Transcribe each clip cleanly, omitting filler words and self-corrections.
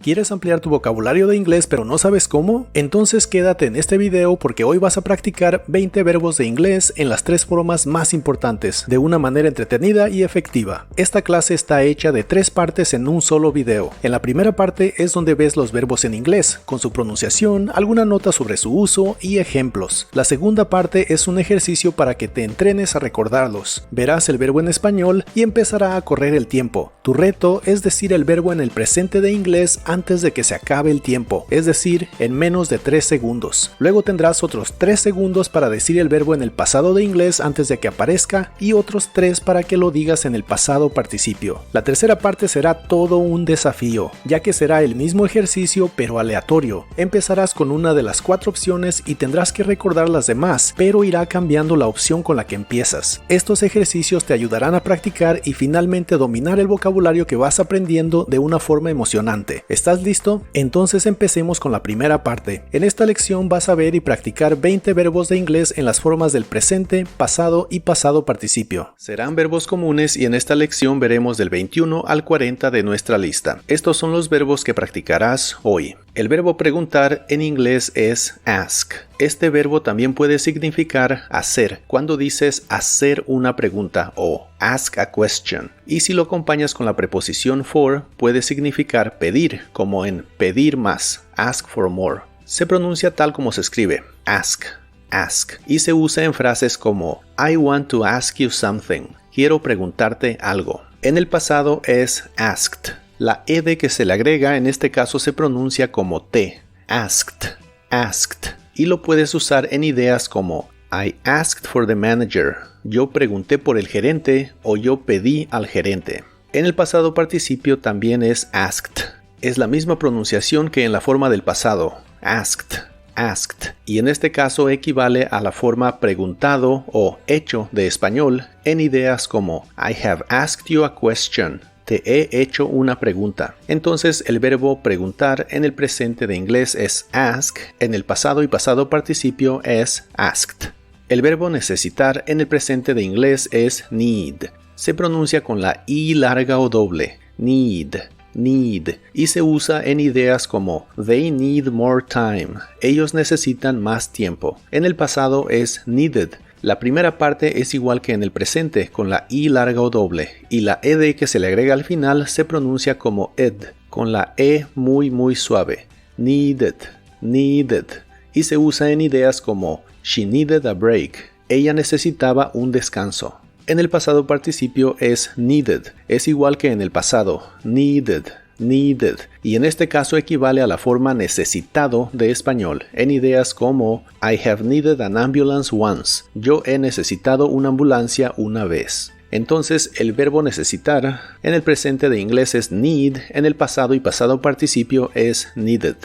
¿Quieres ampliar tu vocabulario de inglés pero no sabes cómo? Entonces quédate en este video porque hoy vas a practicar 20 verbos de inglés en las 3 formas más importantes, de una manera entretenida y efectiva. Esta clase está hecha de 3 partes en un solo video. En la primera parte es donde ves los verbos en inglés, con su pronunciación, alguna nota sobre su uso y ejemplos. La segunda parte es un ejercicio para que te entrenes a recordarlos. Verás el verbo en español y empezará a correr el tiempo. Tu reto es decir el verbo en el presente de inglés antes de que se acabe el tiempo, es decir, en menos de 3 segundos. Luego tendrás otros 3 segundos para decir el verbo en el pasado de inglés antes de que aparezca y otros 3 para que lo digas en el pasado participio. La tercera parte será todo un desafío, ya que será el mismo ejercicio pero aleatorio. Empezarás con una de las 4 opciones y tendrás que recordar las demás, pero irá cambiando la opción con la que empiezas. Estos ejercicios te ayudarán a practicar y finalmente dominar el vocabulario que vas aprendiendo de una forma emocionante. ¿Estás listo? Entonces empecemos con la primera parte. En esta lección vas a ver y practicar 20 verbos de inglés en las formas del presente, pasado y pasado participio. Serán verbos comunes y en esta lección veremos del 21 al 40 de nuestra lista. Estos son los verbos que practicarás hoy. El verbo preguntar en inglés es ask. Este verbo también puede significar hacer, cuando dices hacer una pregunta o ask a question. Y si lo acompañas con la preposición for, puede significar pedir, como en pedir más, ask for more. Se pronuncia tal como se escribe, ask, ask, y se usa en frases como I want to ask you something, quiero preguntarte algo. En el pasado es asked. La ed que se le agrega en este caso se pronuncia como t, asked, asked, y lo puedes usar en ideas como I asked for the manager, yo pregunté por el gerente o yo pedí al gerente. En el pasado participio también es asked, es la misma pronunciación que en la forma del pasado, asked, asked, y en este caso equivale a la forma preguntado o hecho de español en ideas como I have asked you a question. Te he hecho una pregunta. Entonces el verbo preguntar en el presente de inglés es ask, en el pasado y pasado participio es asked. El verbo necesitar en el presente de inglés es need. Se pronuncia con la i larga o doble, need, need, y se usa en ideas como they need more time. Ellos necesitan más tiempo. En el pasado es needed. La primera parte es igual que en el presente, con la i larga o doble, y la ed que se le agrega al final se pronuncia como ed, con la e muy suave, needed, needed, y se usa en ideas como she needed a break, ella necesitaba un descanso. En el pasado participio es needed, es igual que en el pasado, needed, needed, y en este caso equivale a la forma necesitado de español, en ideas como I have needed an ambulance once, yo he necesitado una ambulancia una vez. Entonces el verbo necesitar en el presente de inglés es need, en el pasado y pasado participio es needed.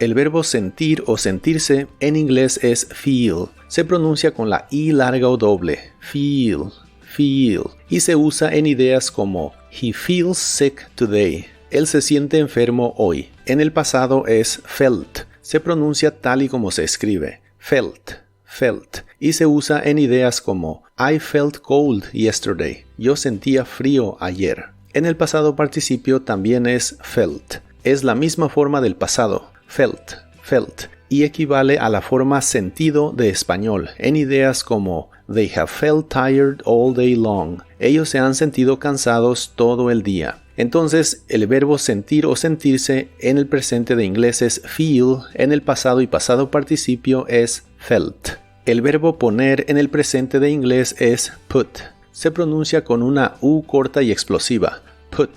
El verbo sentir o sentirse en inglés es feel, se pronuncia con la i larga o doble, feel, feel, y se usa en ideas como he feels sick today. Él se siente enfermo hoy. En el pasado es felt. Se pronuncia tal y como se escribe. Felt, felt. Y se usa en ideas como I felt cold yesterday. Yo sentía frío ayer. En el pasado participio también es felt. Es la misma forma del pasado. Felt, felt. Y equivale a la forma sentido de español. En ideas como they have felt tired all day long. Ellos se han sentido cansados todo el día. Entonces, el verbo sentir o sentirse en el presente de inglés es feel, en el pasado y pasado participio es felt. El verbo poner en el presente de inglés es put. Se pronuncia con una u corta y explosiva, put,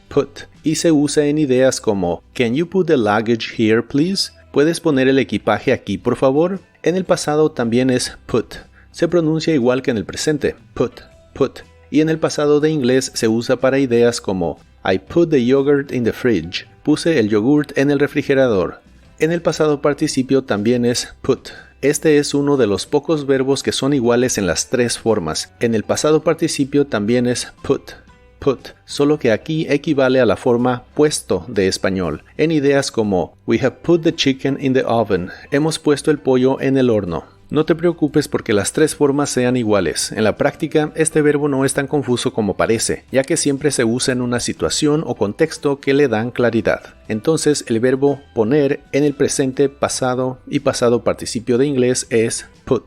put, y se usa en ideas como can you put the luggage here please? ¿Puedes poner el equipaje aquí por favor? En el pasado también es put. Se pronuncia igual que en el presente, put, put. Y en el pasado de inglés se usa para ideas como I put the yogurt in the fridge. Puse el yogurt en el refrigerador. En el pasado participio también es put. Este es uno de los pocos verbos que son iguales en las 3 formas. En el pasado participio también es put, put, solo que aquí equivale a la forma puesto de español, en ideas como we have put the chicken in the oven. Hemos puesto el pollo en el horno. No te preocupes porque las tres formas sean iguales. En la práctica, este verbo no es tan confuso como parece, ya que siempre se usa en una situación o contexto que le dan claridad. Entonces, el verbo poner en el presente, pasado y pasado participio de inglés es put.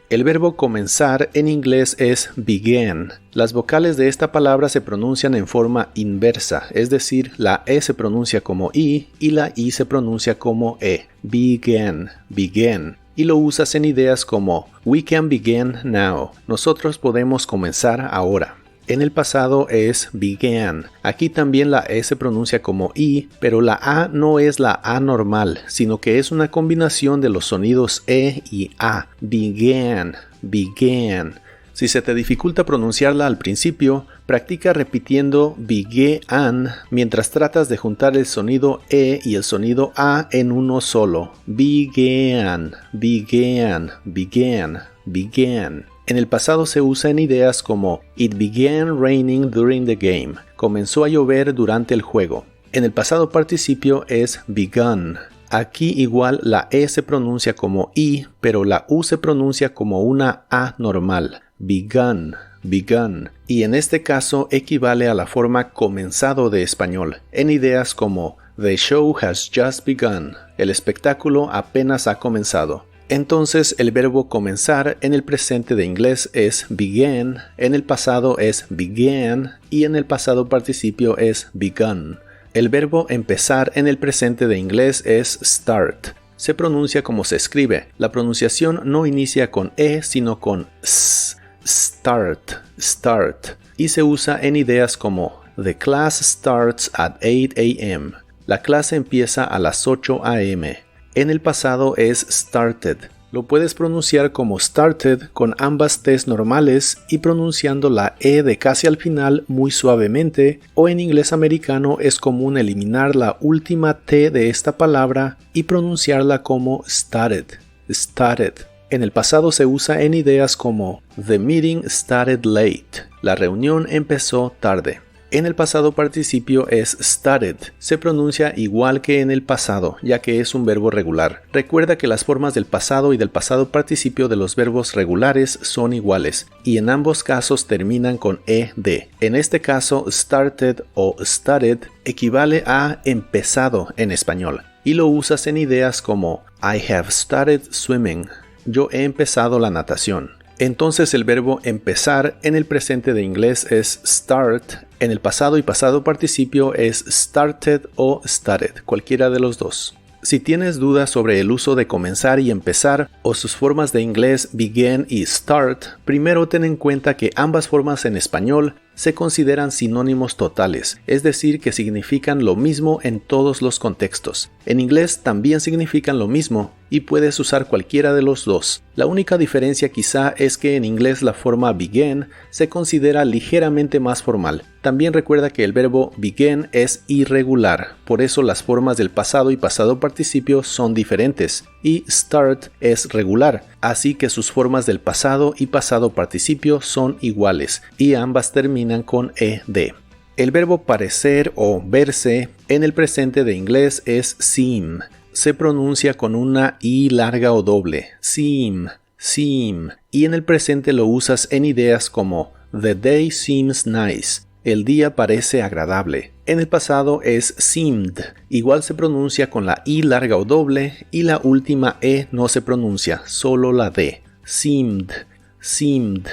El verbo comenzar en inglés es began. Las vocales de esta palabra se pronuncian en forma inversa, es decir, la E se pronuncia como I y la I se pronuncia como E. Began, began. Y lo usas en ideas como we can begin now. Nosotros podemos comenzar ahora. En el pasado es began. Aquí también la E se pronuncia como I, pero la A no es la A normal, sino que es una combinación de los sonidos E y A. Began, began. Si se te dificulta pronunciarla al principio, practica repitiendo began mientras tratas de juntar el sonido E y el sonido A en uno solo. Began, began, began, began. En el pasado se usa en ideas como It began raining during the game. Comenzó a llover durante el juego. En el pasado participio es begun. Aquí igual la E se pronuncia como I, pero la U se pronuncia como una A normal. Begun, begun. Y en este caso equivale a la forma comenzado de español, en ideas como The show has just begun. El espectáculo apenas ha comenzado. Entonces el verbo comenzar en el presente de inglés es began, en el pasado es began y en el pasado participio es begun. El verbo empezar en el presente de inglés es start. Se pronuncia como se escribe. La pronunciación no inicia con E sino con S. Start, start. Y se usa en ideas como The class starts at 8 a.m. La clase empieza a las 8 a.m. En el pasado es started. Lo puedes pronunciar como started con ambas T's normales y pronunciando la E de casi al final muy suavemente, o en inglés americano es común eliminar la última T de esta palabra y pronunciarla como started, started. En el pasado se usa en ideas como The meeting started late. La reunión empezó tarde. En el pasado participio es started. Se pronuncia igual que en el pasado, ya que es un verbo regular. Recuerda que las formas del pasado y del pasado participio de los verbos regulares son iguales, y en ambos casos terminan con ed. En este caso, started o started equivale a empezado en español, y lo usas en ideas como I have started swimming. Yo he empezado la natación. Entonces el verbo empezar en el presente de inglés es start, en el pasado y pasado participio es started o started, cualquiera de los dos. Si tienes dudas sobre el uso de comenzar y empezar o sus formas de inglés begin y start, primero ten en cuenta que ambas formas en español se consideran sinónimos totales, es decir, que significan lo mismo en todos los contextos. En inglés también significan lo mismo y puedes usar cualquiera de los dos. La única diferencia quizá es que en inglés la forma begin se considera ligeramente más formal. También recuerda que el verbo begin es irregular, por eso las formas del pasado y pasado participio son diferentes, y start es regular, así que sus formas del pasado y pasado participio son iguales, y ambas terminan con ed. El verbo parecer o verse en el presente de inglés es seem. Se pronuncia con una I larga o doble, seem, seem, y en el presente lo usas en ideas como The day seems nice. El día parece agradable. En el pasado es seemed. Igual se pronuncia con la I larga o doble y la última E no se pronuncia, solo la D. Seemed, seemed.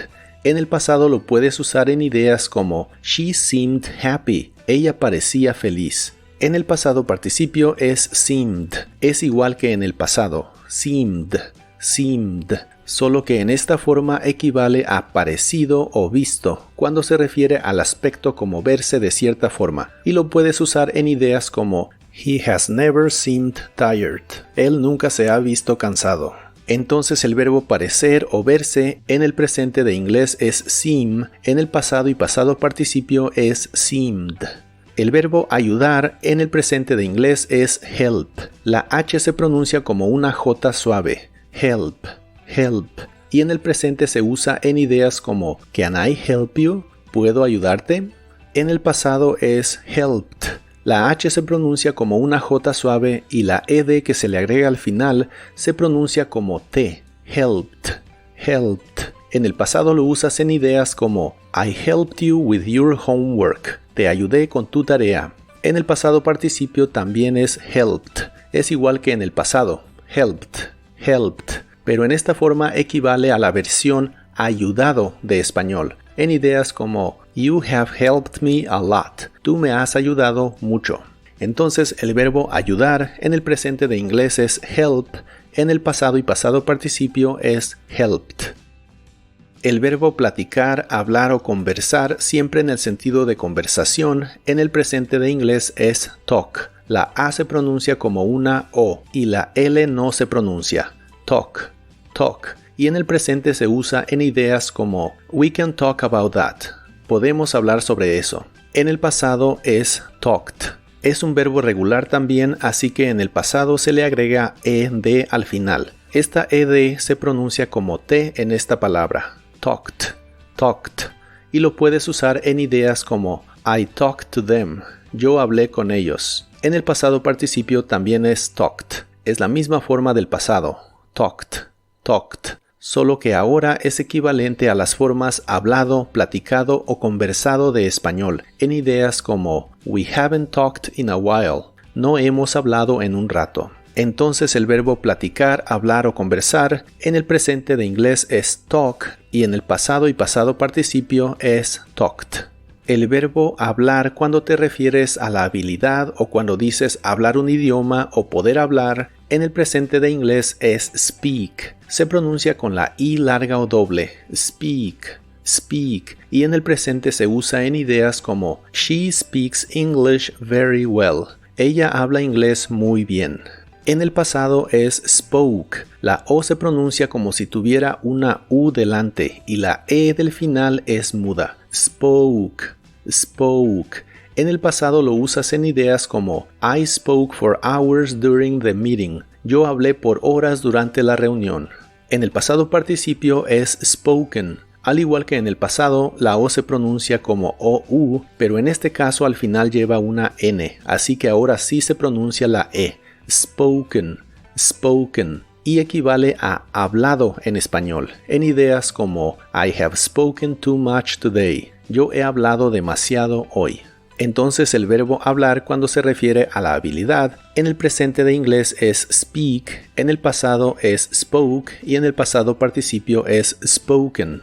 En el pasado lo puedes usar en ideas como She seemed happy. Ella parecía feliz. En el pasado participio es seemed. Es igual que en el pasado. Seemed, seemed. Solo que en esta forma equivale a parecido o visto, cuando se refiere al aspecto como verse de cierta forma, y lo puedes usar en ideas como He has never seemed tired. Él nunca se ha visto cansado. Entonces el verbo parecer o verse en el presente de inglés es seem, en el pasado y pasado participio es seemed. El verbo ayudar en el presente de inglés es help. La H se pronuncia como una J suave. Help. Help. Y en el presente se usa en ideas como Can I help you? ¿Puedo ayudarte? En el pasado es helped. La H se pronuncia como una J suave y la ED que se le agrega al final se pronuncia como T. helped, helped. En el pasado lo usas en ideas como I helped you with your homework. Te ayudé con tu tarea. En el pasado participio también es helped. Es igual que en el pasado. Helped, helped. Pero en esta forma equivale a la versión ayudado de español. En ideas como You have helped me a lot. Tú me has ayudado mucho. Entonces el verbo ayudar en el presente de inglés es help. En el pasado y pasado participio es helped. El verbo platicar, hablar o conversar, siempre en el sentido de conversación, en el presente de inglés es talk. La A se pronuncia como una O y la L no se pronuncia. Talk, talk. Y en el presente se usa en ideas como we can talk about that. Podemos hablar sobre eso. En el pasado es talked. Es un verbo regular también, así que en el pasado se le agrega ed al final. Esta ed se pronuncia como T en esta palabra. Talked, talked. Y lo puedes usar en ideas como I talked to them. Yo hablé con ellos. En el pasado participio también es talked. Es la misma forma del pasado. Talked, talked. Solo que ahora es equivalente a las formas hablado, platicado o conversado de español, en ideas como We haven't talked in a while. No hemos hablado en un rato. Entonces el verbo platicar, hablar o conversar en el presente de inglés es talk y en el pasado y pasado participio es talked. El verbo hablar cuando te refieres a la habilidad o cuando dices hablar un idioma o poder hablar en el presente de inglés es speak. Se pronuncia con la I larga o doble. Speak, speak. Y en el presente se usa en ideas como She speaks English very well. Ella habla inglés muy bien. En el pasado es spoke. La O se pronuncia como si tuviera una U delante y la E del final es muda. Spoke, spoke. En el pasado lo usas en ideas como I spoke for hours during the meeting. Yo hablé por horas durante la reunión. En el pasado participio es spoken. Al igual que en el pasado, la O se pronuncia como OU, pero en este caso al final lleva una N, así que ahora sí se pronuncia la E. Spoken, spoken, y equivale a hablado en español, en ideas como I have spoken too much today. Yo he hablado demasiado hoy. Entonces el verbo hablar cuando se refiere a la habilidad, en el presente de inglés es speak, en el pasado es spoke y en el pasado participio es spoken.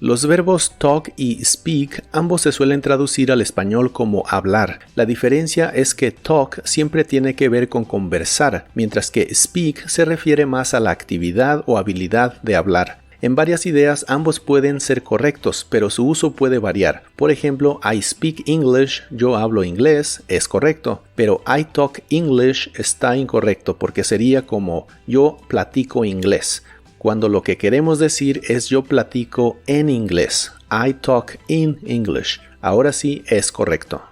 Los verbos talk y speak ambos se suelen traducir al español como hablar. La diferencia es que talk siempre tiene que ver con conversar, mientras que speak se refiere más a la actividad o habilidad de hablar. En varias ideas ambos pueden ser correctos, pero su uso puede variar. Por ejemplo, I speak English, yo hablo inglés, es correcto, pero I talk English está incorrecto porque sería como yo platico inglés, cuando lo que queremos decir es yo platico en inglés. I talk in English. Ahora sí es correcto.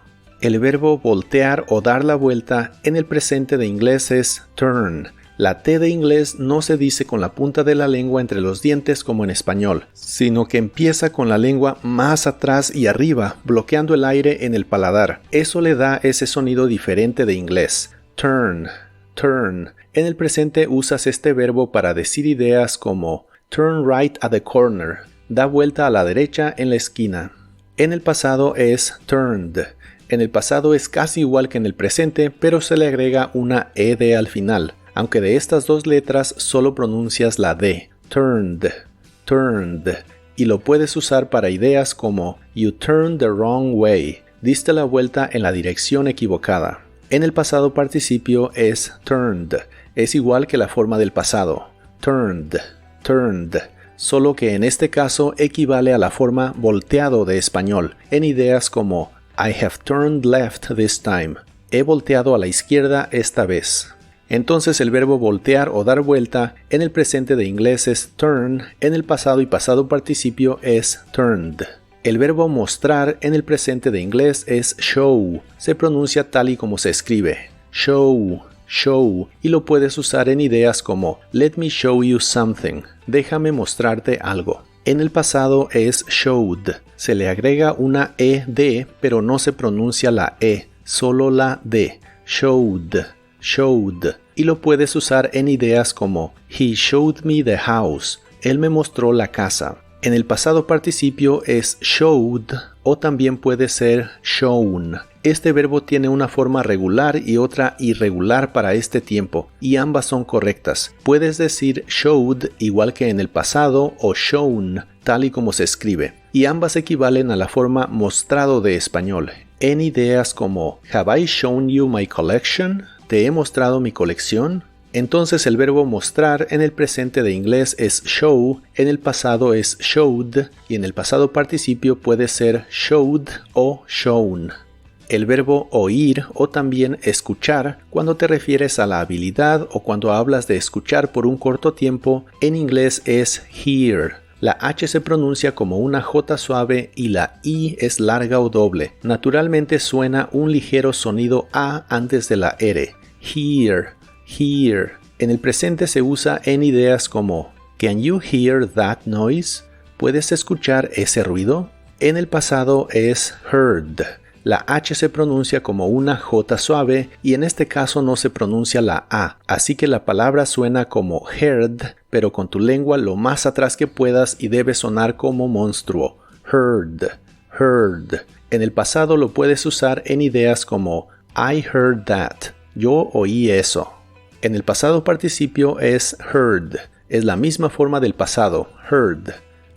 El verbo voltear o dar la vuelta en el presente de inglés es turn. La T de inglés no se dice con la punta de la lengua entre los dientes como en español, sino que empieza con la lengua más atrás y arriba, bloqueando el aire en el paladar. Eso le da ese sonido diferente de inglés. Turn, turn. En el presente usas este verbo para decir ideas como turn right at the corner, da vuelta a la derecha en la esquina. En el pasado es turned. En el pasado es casi igual que en el presente, pero se le agrega una ed al final. Aunque de estas dos letras solo pronuncias la D, turned, turned, y lo puedes usar para ideas como you turned the wrong way, diste la vuelta en la dirección equivocada. En el pasado participio es turned, es igual que la forma del pasado, turned, turned, solo que en este caso equivale a la forma volteado de español, en ideas como I have turned left this time, he volteado a la izquierda esta vez. Entonces el verbo voltear o dar vuelta en el presente de inglés es turn, en el pasado y pasado participio es turned. El verbo mostrar en el presente de inglés es show, se pronuncia tal y como se escribe, show, show, y lo puedes usar en ideas como let me show you something, déjame mostrarte algo. En el pasado es showed, se le agrega una ed pero no se pronuncia la e, solo la d, showed. showed, y lo puedes usar en ideas como he showed me the house, él me mostró la casa. En el pasado participio es showed o también puede ser shown. Este verbo tiene una forma regular y otra irregular para este tiempo, y ambas son correctas. Puedes decir showed igual que en el pasado o shown, tal y como se escribe, y ambas equivalen a la forma mostrado de español. En ideas como have I shown you my collection? ¿Te he mostrado mi colección? Entonces el verbo mostrar en el presente de inglés es show, en el pasado es showed y en el pasado participio puede ser showed o shown. El verbo oír o también escuchar cuando te refieres a la habilidad o cuando hablas de escuchar por un corto tiempo en inglés es hear. La H se pronuncia como una J suave y la I es larga o doble. Naturalmente suena un ligero sonido A antes de la R. Hear. Hear. En el presente se usa en ideas como Can you hear that noise? ¿Puedes escuchar ese ruido? En el pasado es heard. La H se pronuncia como una J suave y en este caso no se pronuncia la A, así que la palabra suena como heard, pero con tu lengua lo más atrás que puedas y debe sonar como monstruo. Heard. Heard. En el pasado lo puedes usar en ideas como I heard that. Yo oí eso. En el pasado participio es heard. Es la misma forma del pasado, heard.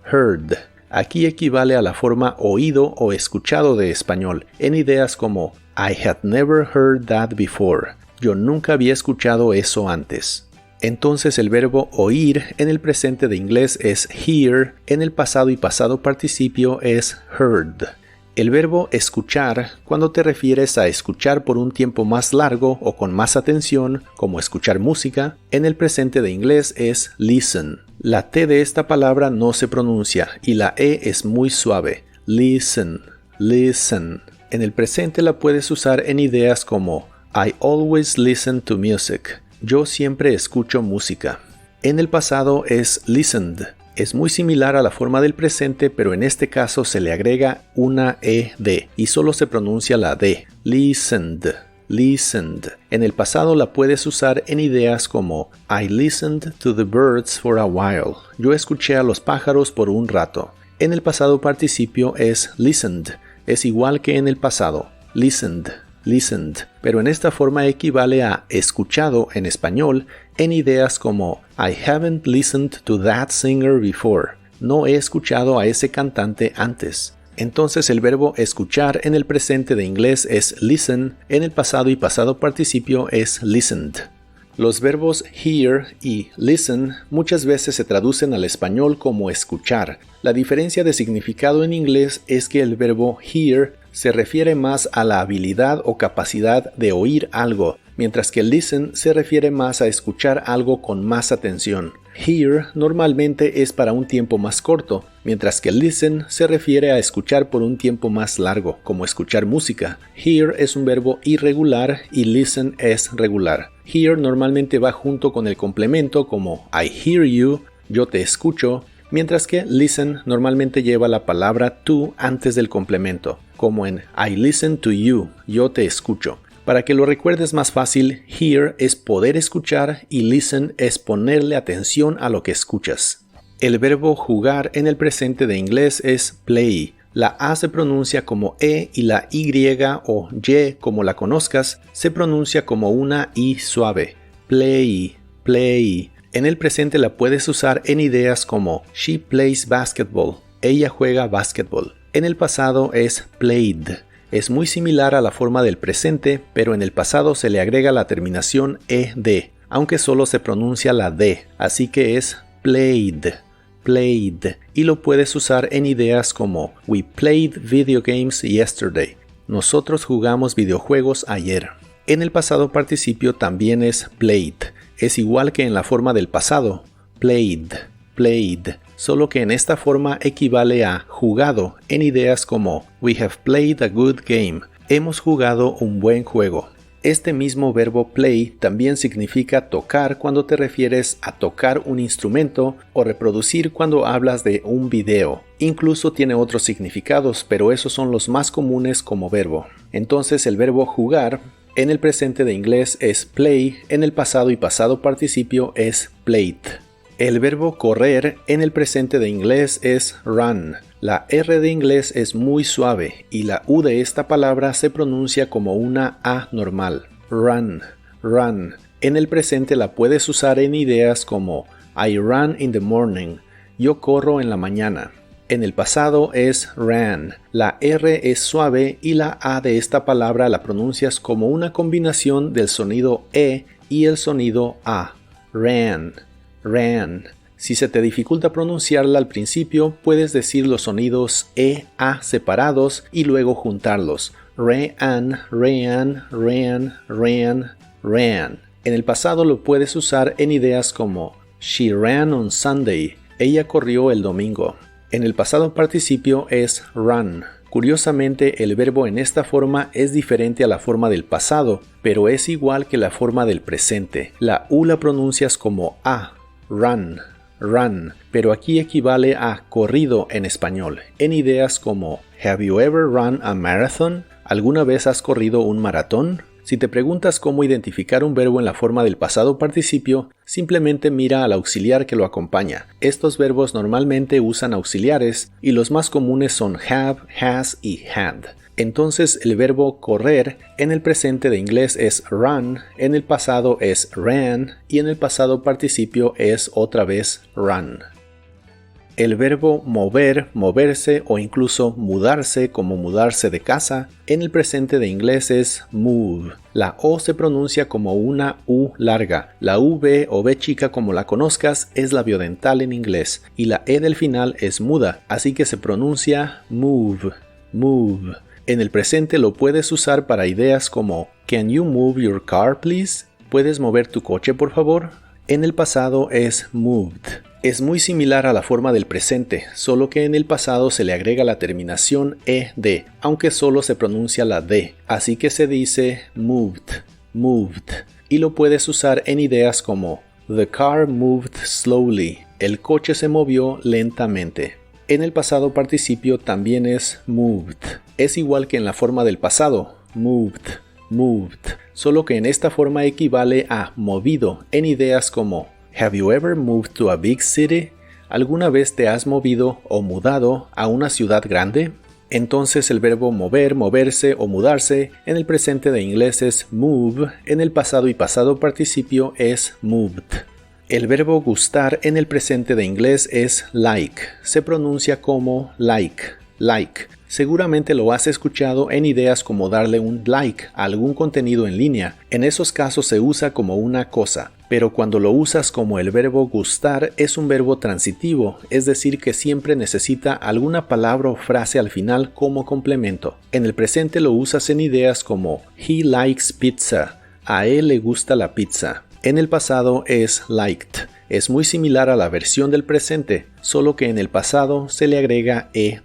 Heard. Aquí equivale a la forma oído o escuchado de español, en ideas como I had never heard that before. Yo nunca había escuchado eso antes. Entonces el verbo oír en el presente de inglés es hear, en el pasado y pasado participio es heard. El verbo escuchar, cuando te refieres a escuchar por un tiempo más largo o con más atención, como escuchar música, en el presente de inglés es listen. La T de esta palabra no se pronuncia y la E es muy suave. Listen, listen. En el presente la puedes usar en ideas como I always listen to music. Yo siempre escucho música. En el pasado es listened. Es muy similar a la forma del presente, pero en este caso se le agrega una ED y solo se pronuncia la D. Listened, listened. En el pasado la puedes usar en ideas como I listened to the birds for a while. Yo escuché a los pájaros por un rato. En el pasado participio es listened. Es igual que en el pasado. Listened, listened. Pero en esta forma equivale a escuchado en español en ideas como I haven't listened to that singer before. No he escuchado a ese cantante antes. Entonces el verbo escuchar en el presente de inglés es listen, en el pasado y pasado participio es listened. Los verbos hear y listen muchas veces se traducen al español como escuchar. La diferencia de significado en inglés es que el verbo hear se refiere más a la habilidad o capacidad de oír algo, mientras que listen se refiere más a escuchar algo con más atención. Hear normalmente es para un tiempo más corto, mientras que listen se refiere a escuchar por un tiempo más largo, como escuchar música. Hear es un verbo irregular y listen es regular. Hear normalmente va junto con el complemento como I hear you, yo te escucho, mientras que listen normalmente lleva la palabra to antes del complemento, como en I listen to you, yo te escucho. Para que lo recuerdes más fácil, hear es poder escuchar y listen es ponerle atención a lo que escuchas. El verbo jugar en el presente de inglés es play. La A se pronuncia como E y la Y o Y, como la conozcas, se pronuncia como una I suave. Play, play. En el presente la puedes usar en ideas como She plays basketball. Ella juega básquetbol. En el pasado es played. Es muy similar a la forma del presente, pero en el pasado se le agrega la terminación ED, aunque solo se pronuncia la D, así que es played, played. Y lo puedes usar en ideas como We played video games yesterday. Nosotros jugamos videojuegos ayer. En el pasado participio también es played. Es igual que en la forma del pasado, played, played, solo que en esta forma equivale a jugado en ideas como We have played a good game. Hemos jugado un buen juego. Este mismo verbo play también significa tocar cuando te refieres a tocar un instrumento o reproducir cuando hablas de un video. Incluso tiene otros significados, pero esos son los más comunes como verbo. Entonces el verbo jugar En el presente de inglés es play, en el pasado y pasado participio es played. El verbo correr en el presente de inglés es run. La R de inglés es muy suave y la U de esta palabra se pronuncia como una A normal. Run, run. En el presente la puedes usar en ideas como I run in the morning. Yo corro en la mañana. En el pasado es ran. La R es suave y la A de esta palabra la pronuncias como una combinación del sonido E y el sonido A. Ran, ran. Si se te dificulta pronunciarla al principio, puedes decir los sonidos E, A separados y luego juntarlos. Ran, ran, ran, ran, ran. En el pasado lo puedes usar en ideas como She ran on Sunday. Ella corrió el domingo. En el pasado participio es run. Curiosamente, el verbo en esta forma es diferente a la forma del pasado, pero es igual que la forma del presente. La U la pronuncias como A, run, run, pero aquí equivale a corrido en español, en ideas como Have you ever run a marathon? ¿Alguna vez has corrido un maratón? Si te preguntas cómo identificar un verbo en la forma del pasado participio, simplemente mira al auxiliar que lo acompaña. Estos verbos normalmente usan auxiliares y los más comunes son have, has y had. Entonces el verbo correr en el presente de inglés es run, en el pasado es ran y en el pasado participio es otra vez run. El verbo mover, moverse o incluso mudarse como mudarse de casa, en el presente de inglés es move. La O se pronuncia como una U larga. La V o V chica como la conozcas es labiodental en inglés y la E del final es muda, así que se pronuncia move, move. En el presente lo puedes usar para ideas como Can you move your car please? ¿Puedes mover tu coche por favor? En el pasado es moved. Es muy similar a la forma del presente, solo que en el pasado se le agrega la terminación ed, aunque solo se pronuncia la d, así que se dice moved, moved, y lo puedes usar en ideas como The car moved slowly, el coche se movió lentamente. En el pasado participio también es moved, es igual que en la forma del pasado, moved, moved, solo que en esta forma equivale a movido en ideas como Have you ever moved to a big city? ¿Alguna vez te has movido o mudado a una ciudad grande? Entonces el verbo mover, moverse o mudarse en el presente de inglés es move, en el pasado y pasado participio es moved. El verbo gustar en el presente de inglés es like, se pronuncia como like, like. Seguramente lo has escuchado en ideas como darle un like a algún contenido en línea. En esos casos se usa como una cosa, pero cuando lo usas como el verbo gustar es un verbo transitivo, es decir que siempre necesita alguna palabra o frase al final como complemento. En el presente lo usas en ideas como He likes pizza, a él le gusta la pizza. En el pasado es liked. Es muy similar a la versión del presente, solo que en el pasado se le agrega ed,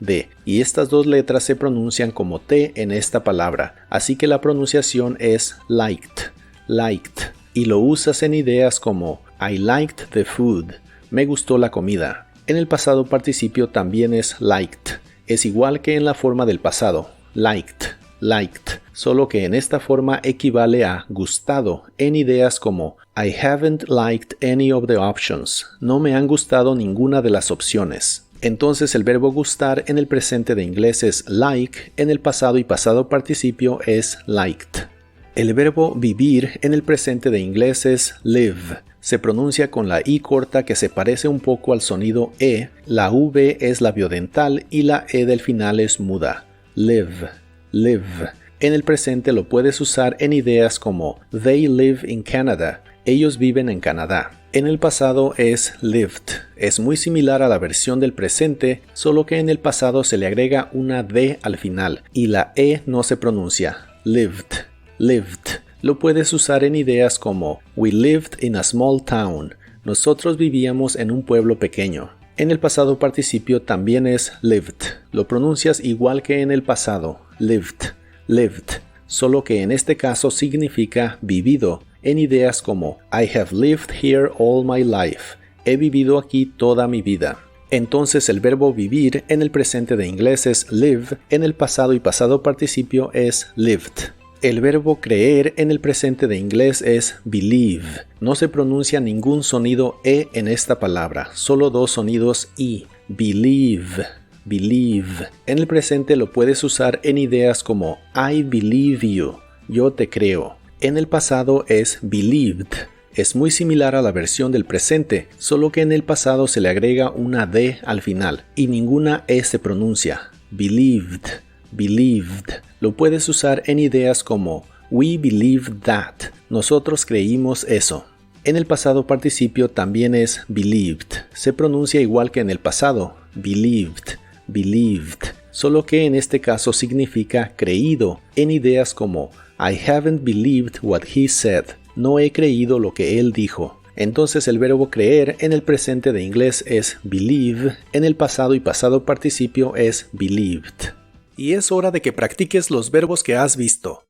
y estas dos letras se pronuncian como T en esta palabra, así que la pronunciación es liked, liked, y lo usas en ideas como I liked the food, me gustó la comida. En el pasado participio también es liked, es igual que en la forma del pasado, liked, liked, solo que en esta forma equivale a gustado en ideas como I haven't liked any of the options. No me han gustado ninguna de las opciones. Entonces el verbo gustar en el presente de inglés es like, en el pasado y pasado participio es liked. El verbo vivir en el presente de inglés es live. Se pronuncia con la I corta que se parece un poco al sonido E, la V es labiodental y la E del final es muda. Live, live. En el presente lo puedes usar en ideas como They live in Canada. Ellos viven en Canadá. En el pasado es lived. Es muy similar a la versión del presente, solo que en el pasado se le agrega una D al final y la E no se pronuncia. Lived, lived. Lo puedes usar en ideas como We lived in a small town. Nosotros vivíamos en un pueblo pequeño. En el pasado participio también es lived. Lo pronuncias igual que en el pasado. Lived, lived. Solo que en este caso significa vivido. En ideas como I have lived here all my life. He vivido aquí toda mi vida. Entonces el verbo vivir en el presente de inglés es live, en el pasado y pasado participio es lived. El verbo creer en el presente de inglés es believe. No se pronuncia ningún sonido E en esta palabra, solo dos sonidos I. Believe, believe. En el presente lo puedes usar en ideas como I believe you, yo te creo. En el pasado es believed. Es muy similar a la versión del presente, solo que en el pasado se le agrega una D al final y ninguna E se pronuncia. Believed, believed. Lo puedes usar en ideas como we believe that. Nosotros creímos eso. En el pasado participio también es believed. Se pronuncia igual que en el pasado. Believed, believed. Solo que en este caso significa creído en ideas como I haven't believed what he said. No he creído lo que él dijo. Entonces el verbo creer en el presente de inglés es believe, en el pasado y pasado participio es believed. Y es hora de que practiques los verbos que has visto.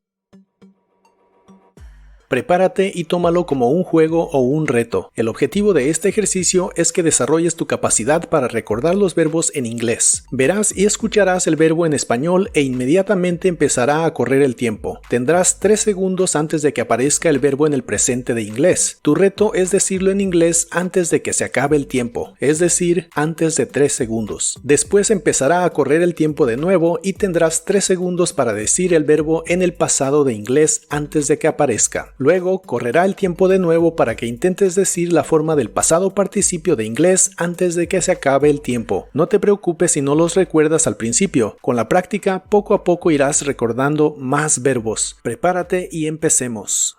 Prepárate y tómalo como un juego o un reto. El objetivo de este ejercicio es que desarrolles tu capacidad para recordar los verbos en inglés. Verás y escucharás el verbo en español e inmediatamente empezará a correr el tiempo. Tendrás 3 segundos antes de que aparezca el verbo en el presente de inglés. Tu reto es decirlo en inglés antes de que se acabe el tiempo, es decir, antes de 3 segundos. Después empezará a correr el tiempo de nuevo y tendrás 3 segundos para decir el verbo en el pasado de inglés antes de que aparezca. Luego correrá el tiempo de nuevo para que intentes decir la forma del pasado participio de inglés antes de que se acabe el tiempo. No te preocupes si no los recuerdas al principio. Con la práctica, poco a poco irás recordando más verbos. Prepárate y empecemos.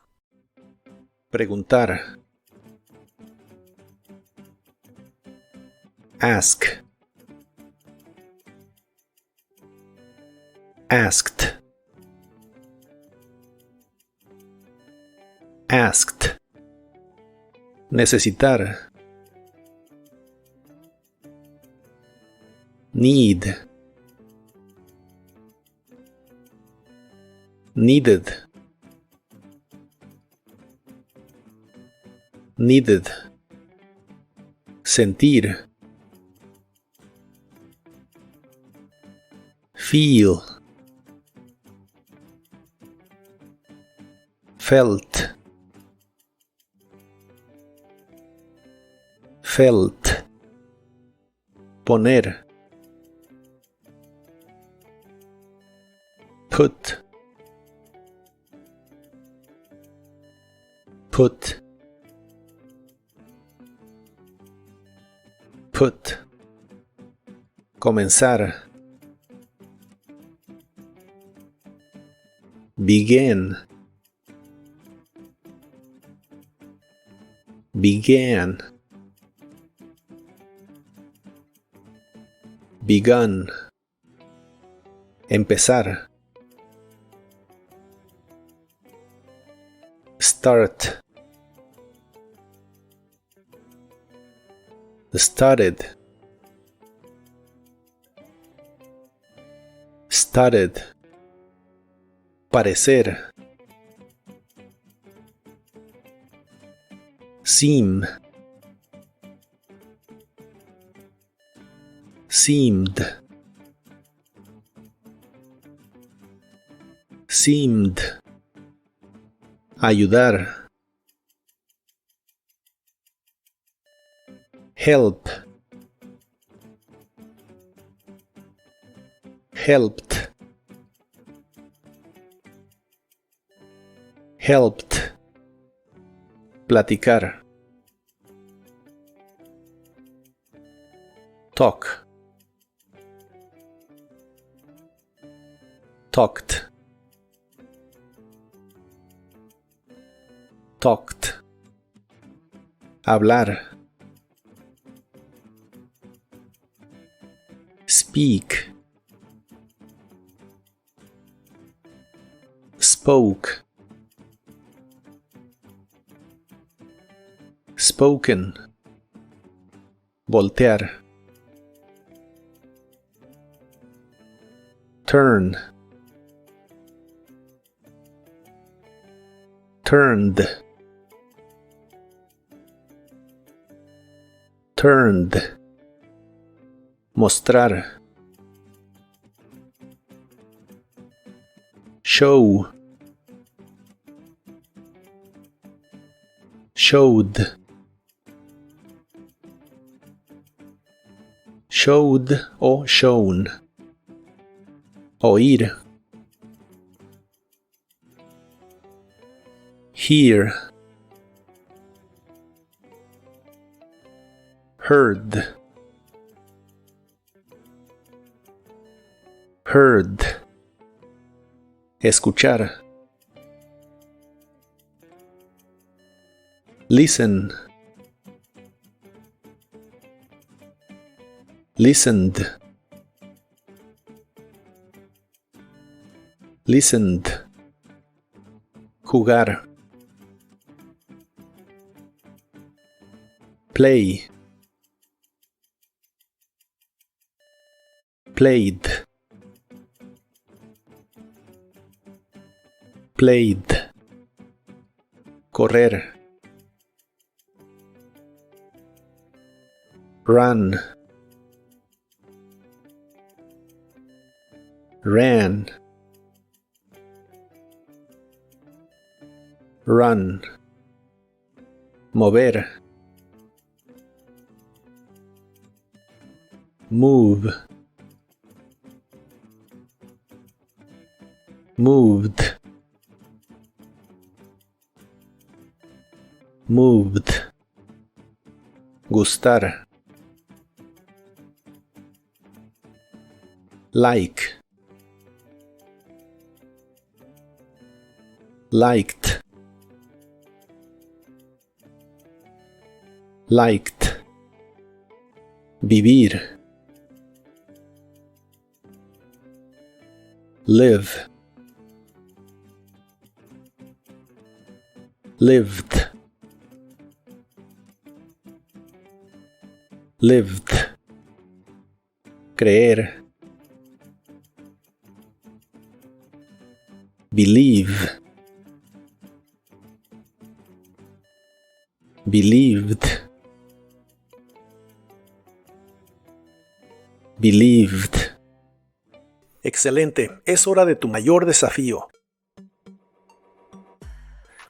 Preguntar. Ask. Asked. Asked. Necesitar. Need. Needed. Needed. Sentir. Feel. Felt. Felt. Poner. Put. Put. Put. Comenzar. Begin. Began. Begun. Empezar. Start. Started. Started. Parecer. Seem. Seemed. Seemed. Ayudar. Help. Helped. Helped. Platicar. Talk. Talked. Talked. Hablar. Speak. Spoke. Spoken. Voltear. Turn. Turned. Turned. Mostrar. Show. showed, showed o shown. Oír. Hear. Heard. Heard. Escuchar. Listen. Listened. Listened. Jugar. Play. Played. Played. Correr. Run. Ran. Run. Mover. Move. Moved. Moved. Gustar. Like. Liked. Liked. Vivir. Live. Lived. Lived. Creer. Believe. Believed. Believed. Excelente, es hora de tu mayor desafío.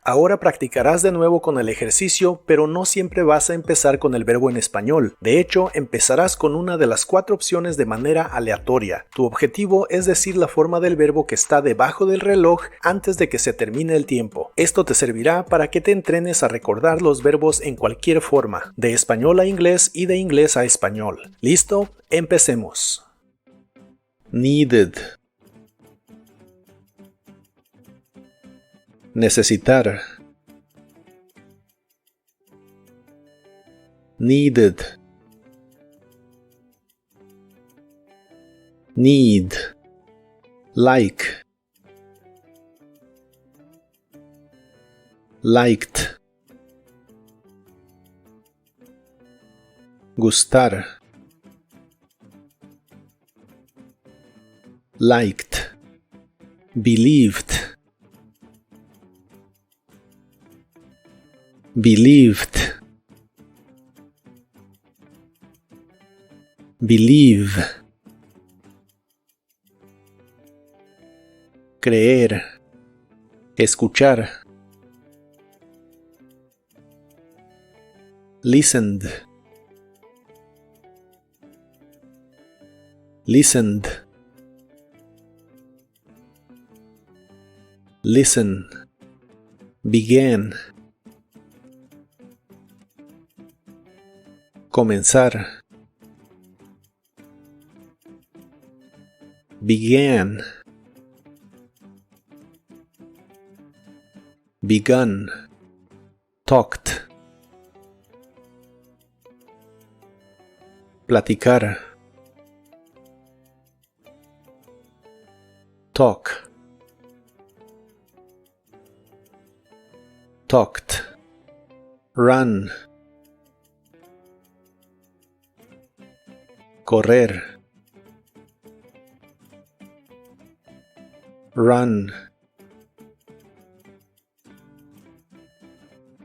Ahora practicarás de nuevo con el ejercicio, pero no siempre vas a empezar con el verbo en español. De hecho, empezarás con una de las 4 opciones de manera aleatoria. Tu objetivo es decir la forma del verbo que está debajo del reloj antes de que se termine el tiempo. Esto te servirá para que te entrenes a recordar los verbos en cualquier forma, de español a inglés y de inglés a español. ¿Listo? Empecemos. Needed. Necesitar. Needed. Need. Like. Liked. Gustar. Liked. Believed. Believed. Believe. Creer. Escuchar. Listened. Listened. Listen. Began. Comenzar. Began. Begun. Talked. Platicar. Talk. Talked. Run. Correr. Run.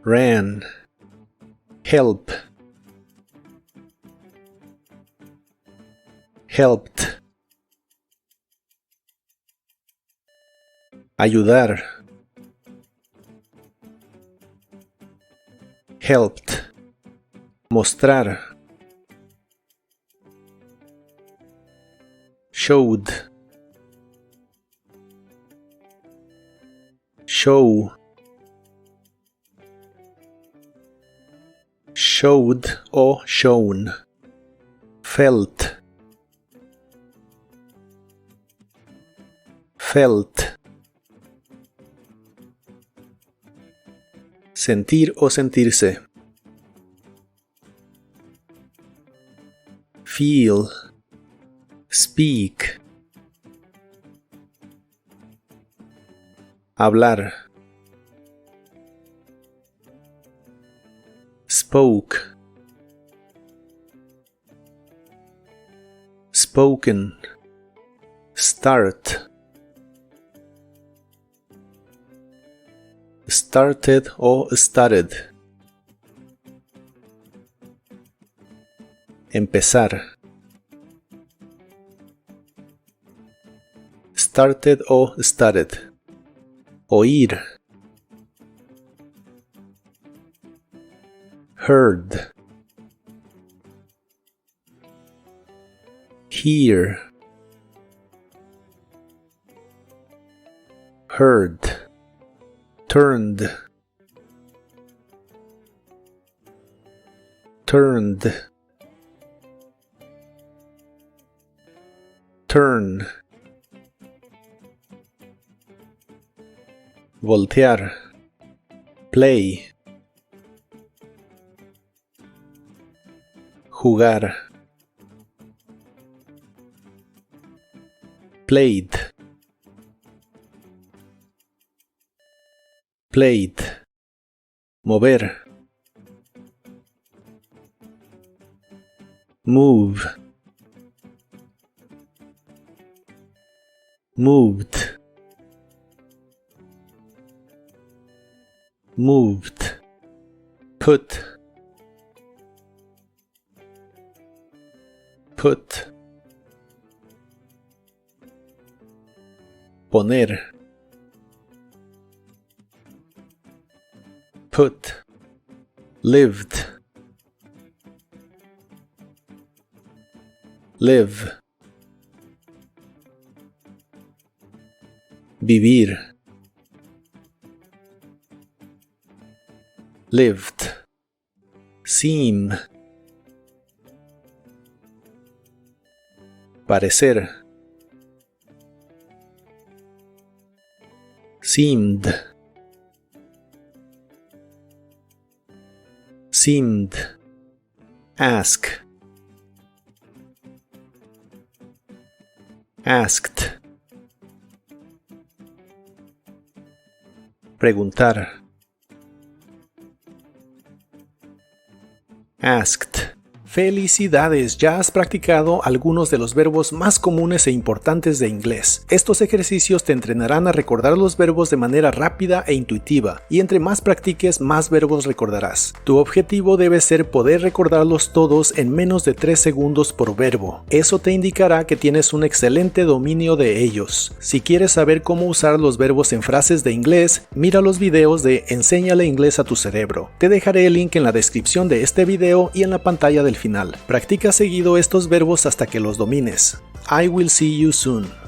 Ran. Help. Helped. Ayudar. helped, mostrar, showed, show, showed o shown, felt, felt, sentir o sentirse, feel, speak, hablar, spoke, spoken, start, started o started, empezar, started o started, oír, heard, hear, heard, turned, turned, turn, voltear, play, jugar, played, played, mover, move, moved, moved, put, put, poner, put, lived, live, vivir, lived, seem, parecer, seemed, seemed, ask, asked, preguntar, asked. ¡Felicidades! Ya has practicado algunos de los verbos más comunes e importantes de inglés. Estos ejercicios te entrenarán a recordar los verbos de manera rápida e intuitiva, y entre más practiques, más verbos recordarás. Tu objetivo debe ser poder recordarlos todos en menos de 3 segundos por verbo. Eso te indicará que tienes un excelente dominio de ellos. Si quieres saber cómo usar los verbos en frases de inglés, mira los videos de Enséñale inglés a tu cerebro. Te dejaré el link en la descripción de este video y en la pantalla del final. Practica seguido estos verbos hasta que los domines. I will see you soon.